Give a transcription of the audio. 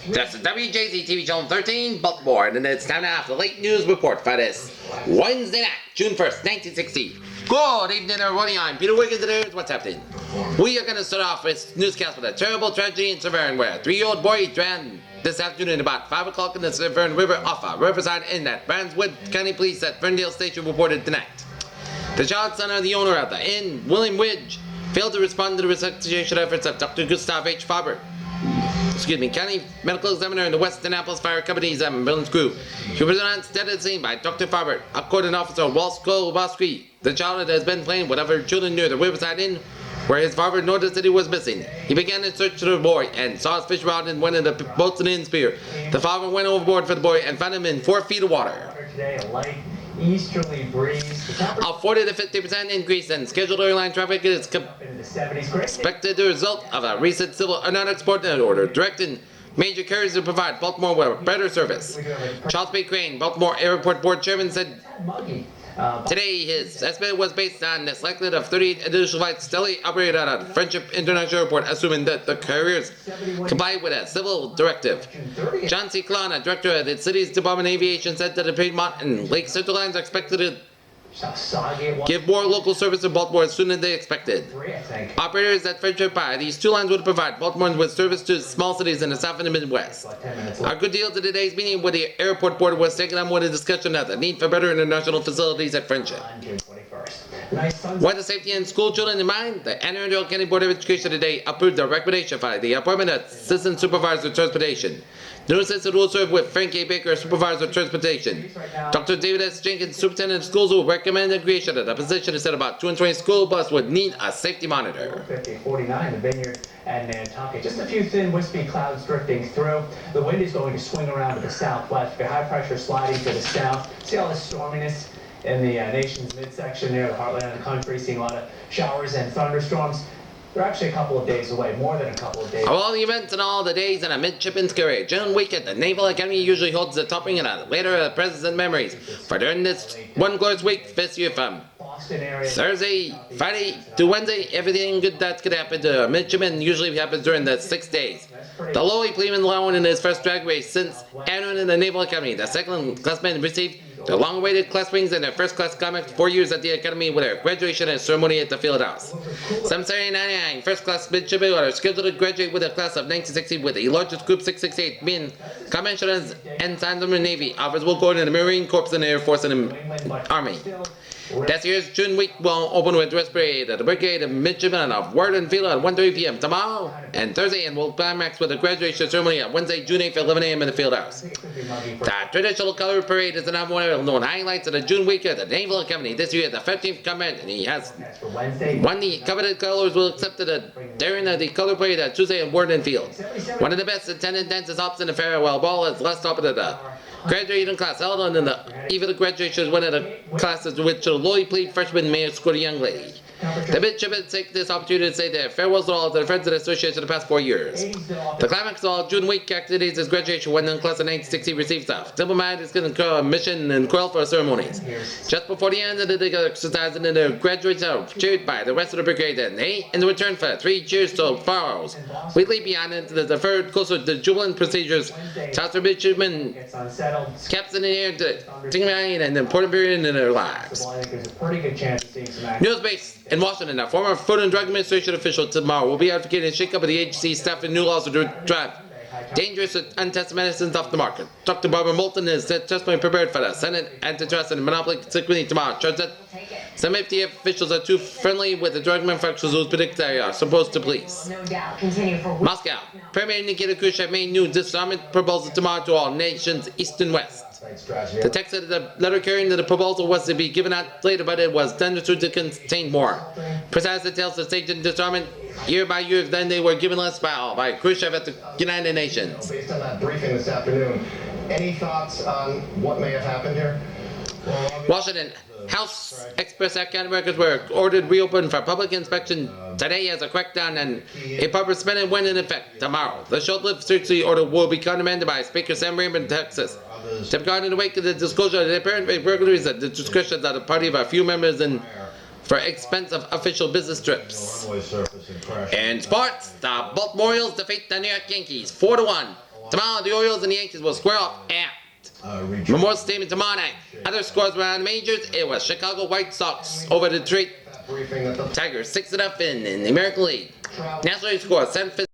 That's the WJZ-13, Baltimore, and it's time now for the late news report for this Wednesday night, June 1st, 1960. Good evening, everybody. I'm Peter Wiggins, and here's what's happening. We are going to start off this newscast with a terrible tragedy in Severn, where a 3-year-old boy drowned this afternoon at about 5 o'clock in the Severn River off a riverside in that Barneswood County Police at Ferndale Station reported tonight. The child's son of the owner of the inn, William Widge, failed to respond to the resuscitation efforts of Dr. Gustav H. Faber, County Medical Examiner in the West Annapolis Fire Company's ambulance crew. He was announced dead at the scene by Dr. Faber, according officer Walsh Kolbowski. The child has been playing with other children near the Riverside Inn, where his father noticed that he was missing. He began to search for the boy and saw his fish rod in one of the boats in the inn spear. The father went overboard for the boy and found him in 4 feet of water. Easterly breeze. A 40 to 50% increase in scheduled airline traffic is expected to result of a recent civil aeronautics board order directing major carriers to provide Baltimore with better service. Charles B. Crane, Baltimore Airport Board Chairman, said today his estimate was based on the selection of 38 additional flights steadily operated out of Friendship International Airport, assuming that the carriers comply with a civil directive. John C. Kalana, director of the city's Department of Aviation, said that the Piedmont and Lake Central lines are expected to give more local service to Baltimore as soon as they expected. Operators at Friendship by these 2 lines would provide Baltimoreans with service to small cities in the South and the Midwest. A good deal to today's meeting with the airport board was taken on with a discussion of the need for better international facilities at Friendship. With the safety and school children in mind, the Anne Arundel County Board of Education today approved a recommendation by the Appointment of Assistant Supervisor of Transportation. The new assistant will serve with Frank A. Baker, Supervisor of Transportation. Dr. David S. Jenkins, Superintendent of Schools, will recommend the creation of the position to set about 220 school bus would need a safety monitor. 50-49, the Vineyard and Nantucket. Just a few thin, wispy clouds drifting through. The wind is going to swing around to the southwest. The high pressure sliding to the south. See all this storminess in the nation's midsection there, the heartland of the country, seeing a lot of showers and thunderstorms. They're actually a couple of days away, more than a couple of days. Of all the events and all the days in a midshipman's career, June week at the Naval Academy usually holds the topping and a later of presents and memories. For during this one glorious week, this year from Thursday, Friday to Wednesday, everything good that could happen to a midshipman usually happens during the 6 days. The lowly Cleveland Lowen in his first drag race since entering in the Naval Academy, the second classman received the long-awaited class rings and their first-class comic 4 years at the Academy with their graduation and ceremony at the field house. 799 first-class midshipmen are scheduled to graduate with a class of 1960, with the largest group 668 being commissioners and ensigns in the Navy. Others will go in the Marine Corps and the Air Force and the Army. This year's June week will open with dress parade at the Brigade of Midshipmen of Word and Field at 1:30 p.m. tomorrow and Thursday, and will climax with a graduation ceremony on Wednesday, June 8th at 11 a.m. in the field house. The traditional color parade is another one of the highlights of the June week at the Naval Academy. This year, the 15th command, and he has won the coveted colors will accept the during the color parade at Tuesday at Word and Field. One of the best attended dances hops in the farewell ball is last up at the graduating class held on in the eve of the graduation is one of the classes in which a lowly plead freshman may escort a young lady. The midshipmen take this opportunity to say their farewells to all of their friends and associates in the past 4 years. The climax of all June week activities is graduation, when the class of 1960 receives a diplomat is going to mission and quail for ceremonies. Just before the end of the exercise, and then the graduates are cheered by the rest of the brigade, and they, in return for 3 cheers to follows. Weekly beyond into the deferred closer to jubilant procedures, Chancellor Midshipmen captain in the air to tingling an important period in their lives. News base in Washington, a former Food and Drug Administration official tomorrow will be advocating a shake-up of the agency staff and new laws to drive dangerous and untested medicines off the market. Dr. Barbara Moulton is testimony prepared for the Senate Antitrust and Monopoly Committee tomorrow. Charged that some FDA officials are too friendly with the drug manufacturers who predict they are supposed to please. Moscow. Premier Nikita Khrushchev made new disarmament proposal tomorrow to all nations east and west. The text of the letter carrying the proposal was to be given out later, but it was understood to contain more precise details of stage and disarmament year by year than they were given last fall by Khrushchev at the United Nations. Based on that briefing this afternoon, any thoughts on what may have happened here? Washington. House Express account records were ordered reopened for public inspection today as a crackdown and a public spending went in effect tomorrow. The short-lived search order will be countermanded by Speaker Sam Raymond, Texas. Safeguarding the wake of the disclosure of the apparent irregularities at the discretion of the party of a few members and for expensive official business trips. In sports, the Baltimore Orioles defeat the New York Yankees 4-1 Tomorrow, the Orioles and the Yankees will square off at Memorial Stadium tomorrow night. Other scores around the majors, it was Chicago White Sox over Detroit Tigers 6-0 in the American League. National League score 7-5.